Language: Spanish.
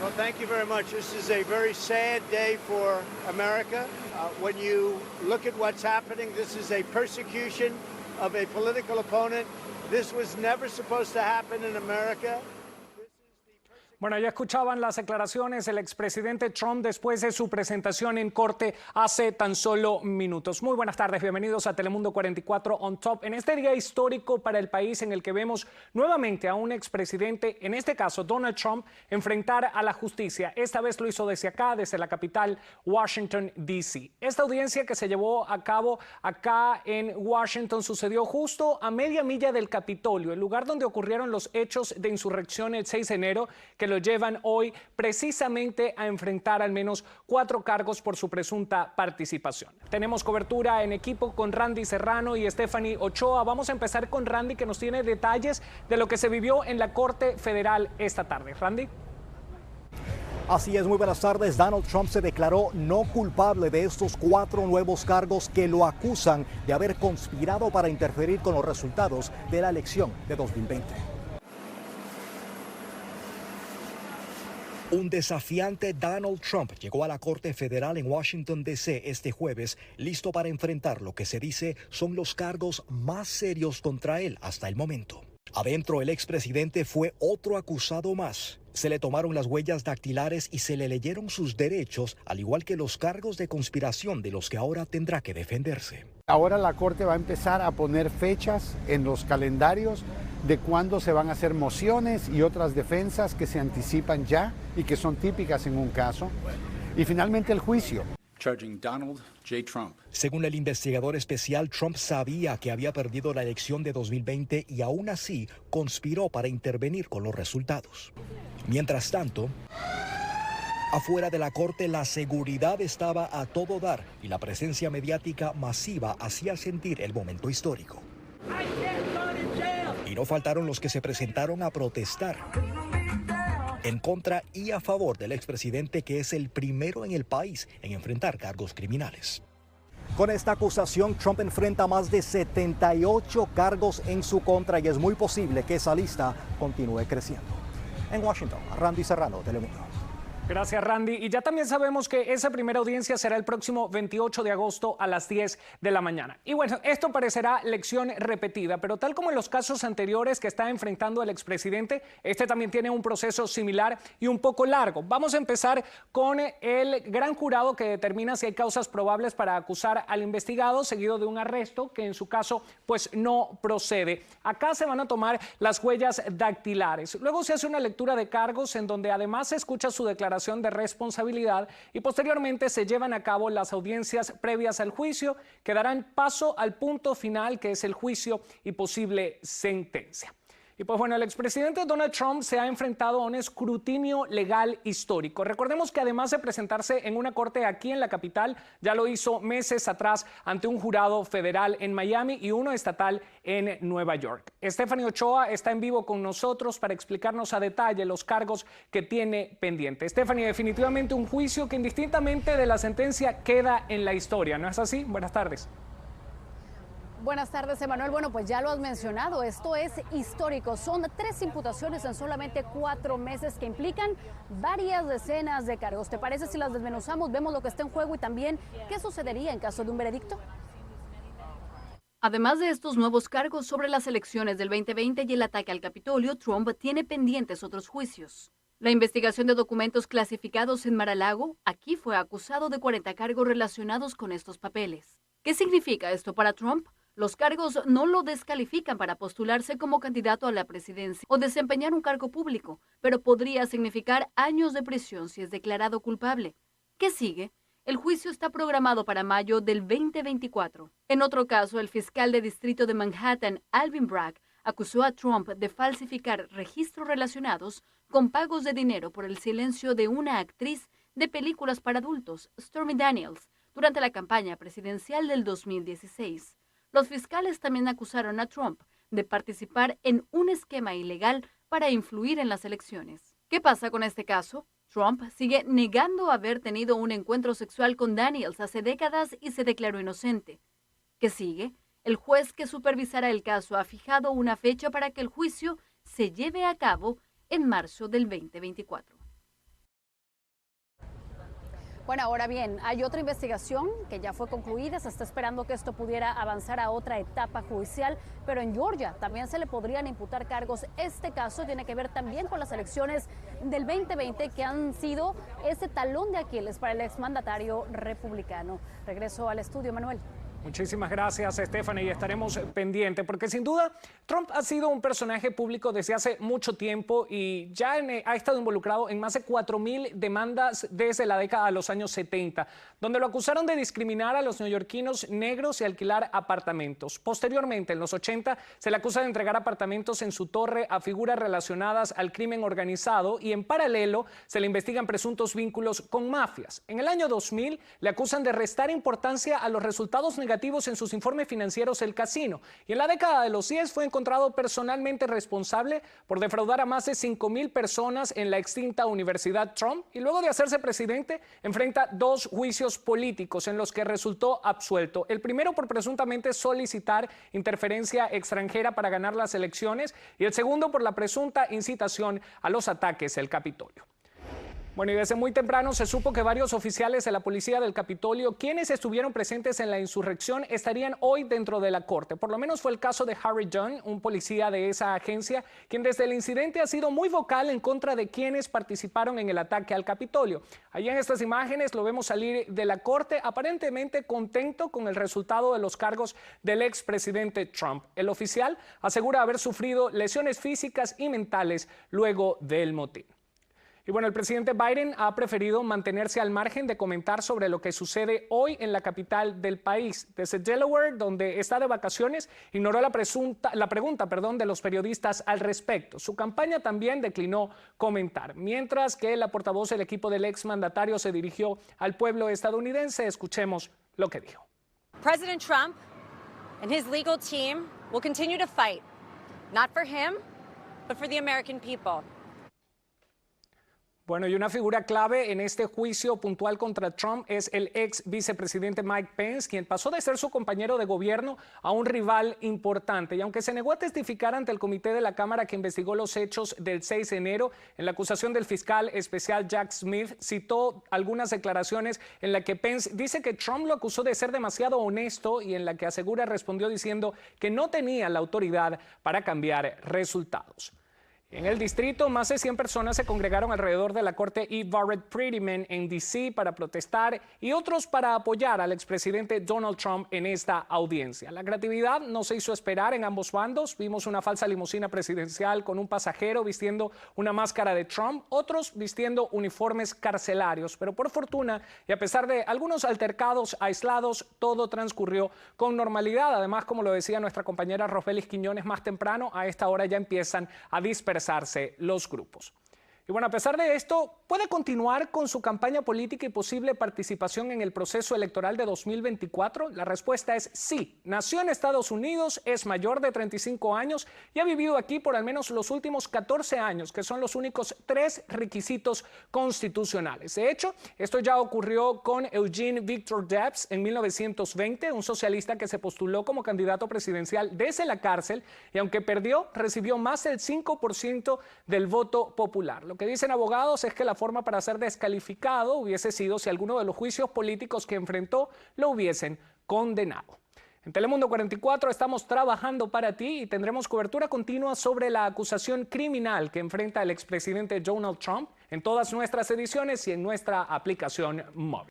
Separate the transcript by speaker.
Speaker 1: Well, thank you very much. This is a very sad day for America. When you look at what's happening, this is a persecution of a political opponent. This was never supposed to happen in America.
Speaker 2: Bueno, ya escuchaban las declaraciones del expresidente Trump después de su presentación en corte hace tan solo minutos. Muy buenas tardes, bienvenidos a Telemundo 44 On Top. En este día histórico para el país en el que vemos nuevamente a un expresidente, en este caso Donald Trump, enfrentar a la justicia. Esta vez lo hizo desde acá, desde la capital, Washington, D.C. Esta audiencia que se llevó a cabo acá en Washington sucedió justo a media milla del Capitolio, el lugar donde ocurrieron los hechos de insurrección el 6 de enero, que lo llevan hoy precisamente a enfrentar al menos 4 cargos por su presunta participación. Tenemos cobertura en equipo con Randy Serrano y Stephanie Ochoa. Vamos a empezar con Randy, que nos tiene detalles de lo que se vivió en la Corte Federal esta tarde. Randy.
Speaker 3: Así es, muy buenas tardes. Donald Trump se declaró no culpable de estos 4 nuevos cargos que lo acusan de haber conspirado para interferir con los resultados de la elección de 2020. Un desafiante Donald Trump llegó a la Corte Federal en Washington, D.C. este jueves, listo para enfrentar lo que se dice son los cargos más serios contra él hasta el momento. Adentro, el expresidente fue otro acusado más. Se le tomaron las huellas dactilares y se le leyeron sus derechos, al igual que los cargos de conspiración de los que ahora tendrá que defenderse.
Speaker 4: Ahora la Corte va a empezar a poner fechas en los calendarios de cuándo se van a hacer mociones y otras defensas que se anticipan ya y que son típicas en un caso. Y finalmente el juicio.
Speaker 5: Donald J. Trump.
Speaker 3: Según el investigador especial, Trump sabía que había perdido la elección de 2020 y aún así conspiró para intervenir con los resultados. Mientras tanto, afuera de la corte la seguridad estaba a todo dar y la presencia mediática masiva hacía sentir el momento histórico. Y no faltaron los que se presentaron a protestar en contra y a favor del expresidente, que es el primero en el país en enfrentar cargos criminales. Con esta acusación, Trump enfrenta más de 78 cargos en su contra y es muy posible que esa lista continúe creciendo. En Washington, Randy Serrano, Telemundo.
Speaker 2: Gracias, Randy. Y ya también sabemos que esa primera audiencia será el próximo 28 de agosto a las 10 de la mañana. Y bueno, esto parecerá lección repetida, pero tal como en los casos anteriores que está enfrentando el expresidente, este también tiene un proceso similar y un poco largo. Vamos a empezar con el gran jurado que determina si hay causas probables para acusar al investigado, seguido de un arresto que en su caso pues no procede. Acá se van a tomar las huellas dactilares. Luego se hace una lectura de cargos en donde además se escucha su declaración de responsabilidad y posteriormente se llevan a cabo las audiencias previas al juicio que darán paso al punto final, que es el juicio y posible sentencia. Y pues bueno, el expresidente Donald Trump se ha enfrentado a un escrutinio legal histórico. Recordemos que además de presentarse en una corte aquí en la capital, ya lo hizo meses atrás ante un jurado federal en Miami y uno estatal en Nueva York. Stephanie Ochoa está en vivo con nosotros para explicarnos a detalle los cargos que tiene pendiente. Stephanie, definitivamente un juicio que indistintamente de la sentencia queda en la historia, ¿no es así? Buenas tardes.
Speaker 6: Buenas tardes, Emanuel. Bueno, pues ya lo has mencionado, esto es histórico. Son 3 imputaciones en solamente 4 meses que implican varias decenas de cargos. ¿Te parece si las desmenuzamos, vemos lo que está en juego y también qué sucedería en caso de un veredicto? Además de estos nuevos cargos sobre las elecciones del 2020 y el ataque al Capitolio, Trump tiene pendientes otros juicios. La investigación de documentos clasificados en Mar-a-Lago, aquí fue acusado de 40 cargos relacionados con estos papeles. ¿Qué significa esto para Trump? Los cargos no lo descalifican para postularse como candidato a la presidencia o desempeñar un cargo público, pero podría significar años de prisión si es declarado culpable. ¿Qué sigue? El juicio está programado para mayo del 2024. En otro caso, el fiscal de distrito de Manhattan, Alvin Bragg, acusó a Trump de falsificar registros relacionados con pagos de dinero por el silencio de una actriz de películas para adultos, Stormy Daniels, durante la campaña presidencial del 2016. Los fiscales también acusaron a Trump de participar en un esquema ilegal para influir en las elecciones. ¿Qué pasa con este caso? Trump sigue negando haber tenido un encuentro sexual con Daniels hace décadas y se declaró inocente. ¿Qué sigue? El juez que supervisará el caso ha fijado una fecha para que el juicio se lleve a cabo en marzo del 2024.
Speaker 7: Bueno, ahora bien, hay otra investigación que ya fue concluida, se está esperando que esto pudiera avanzar a otra etapa judicial, pero en Georgia también se le podrían imputar cargos. Este caso tiene que ver también con las elecciones del 2020 que han sido ese talón de Aquiles para el exmandatario republicano. Regreso al estudio, Manuel.
Speaker 2: Muchísimas gracias, Stephanie, y estaremos pendientes, porque sin duda Trump ha sido un personaje público desde hace mucho tiempo y ya ha estado involucrado en más de 4.000 demandas desde la década de los años 70, donde lo acusaron de discriminar a los neoyorquinos negros y alquilar apartamentos. Posteriormente, en los 80, se le acusa de entregar apartamentos en su torre a figuras relacionadas al crimen organizado y en paralelo se le investigan presuntos vínculos con mafias. En el año 2000, le acusan de restar importancia a los resultados negativos en sus informes financieros del casino. Y en la década de los 10 fue encontrado personalmente responsable por defraudar a más de 5,000 personas en la extinta Universidad Trump. Y luego de hacerse presidente, enfrenta 2 juicios políticos en los que resultó absuelto. El primero por presuntamente solicitar interferencia extranjera para ganar las elecciones y el segundo por la presunta incitación a los ataques del Capitolio. Bueno, y desde muy temprano se supo que varios oficiales de la policía del Capitolio, quienes estuvieron presentes en la insurrección, estarían hoy dentro de la corte. Por lo menos fue el caso de Harry Dunn, un policía de esa agencia, quien desde el incidente ha sido muy vocal en contra de quienes participaron en el ataque al Capitolio. Allí en estas imágenes lo vemos salir de la corte, aparentemente contento con el resultado de los cargos del expresidente Trump. El oficial asegura haber sufrido lesiones físicas y mentales luego del motín. Y bueno, el presidente Biden ha preferido mantenerse al margen de comentar sobre lo que sucede hoy en la capital del país. Desde Delaware, donde está de vacaciones, ignoró la pregunta de los periodistas al respecto. Su campaña también declinó comentar. Mientras que la portavoz del equipo del exmandatario se dirigió al pueblo estadounidense, escuchemos lo que dijo.
Speaker 8: President Trump and his legal team will continue to fight, not for him, but for the American people.
Speaker 2: Bueno, y una figura clave en este juicio puntual contra Trump es el ex vicepresidente Mike Pence, quien pasó de ser su compañero de gobierno a un rival importante. Y aunque se negó a testificar ante el comité de la Cámara que investigó los hechos del 6 de enero, en la acusación del fiscal especial Jack Smith citó algunas declaraciones en las que Pence dice que Trump lo acusó de ser demasiado honesto y en la que asegura respondió diciendo que no tenía la autoridad para cambiar resultados. En el distrito, más de 100 personas se congregaron alrededor de la corte E. Barrett Prettyman en D.C. para protestar y otros para apoyar al expresidente Donald Trump en esta audiencia. La creatividad no se hizo esperar en ambos bandos. Vimos una falsa limusina presidencial con un pasajero vistiendo una máscara de Trump, otros vistiendo uniformes carcelarios. Pero por fortuna, y a pesar de algunos altercados aislados, todo transcurrió con normalidad. Además, como lo decía nuestra compañera Rofelis Quiñones más temprano, a esta hora ya empiezan a dispersarse los grupos. Y bueno, a pesar de esto, ¿puede continuar con su campaña política y posible participación en el proceso electoral de 2024? La respuesta es sí. Nació en Estados Unidos, es mayor de 35 años y ha vivido aquí por al menos los últimos 14 años, que son los únicos 3 requisitos constitucionales. De hecho, esto ya ocurrió con Eugene Victor Debs en 1920, un socialista que se postuló como candidato presidencial desde la cárcel y aunque perdió, recibió más del 5% del voto popular. Lo que dicen abogados es que la forma para ser descalificado hubiese sido si alguno de los juicios políticos que enfrentó lo hubiesen condenado. En Telemundo 44 estamos trabajando para ti y tendremos cobertura continua sobre la acusación criminal que enfrenta el expresidente Donald Trump en todas nuestras ediciones y en nuestra aplicación móvil.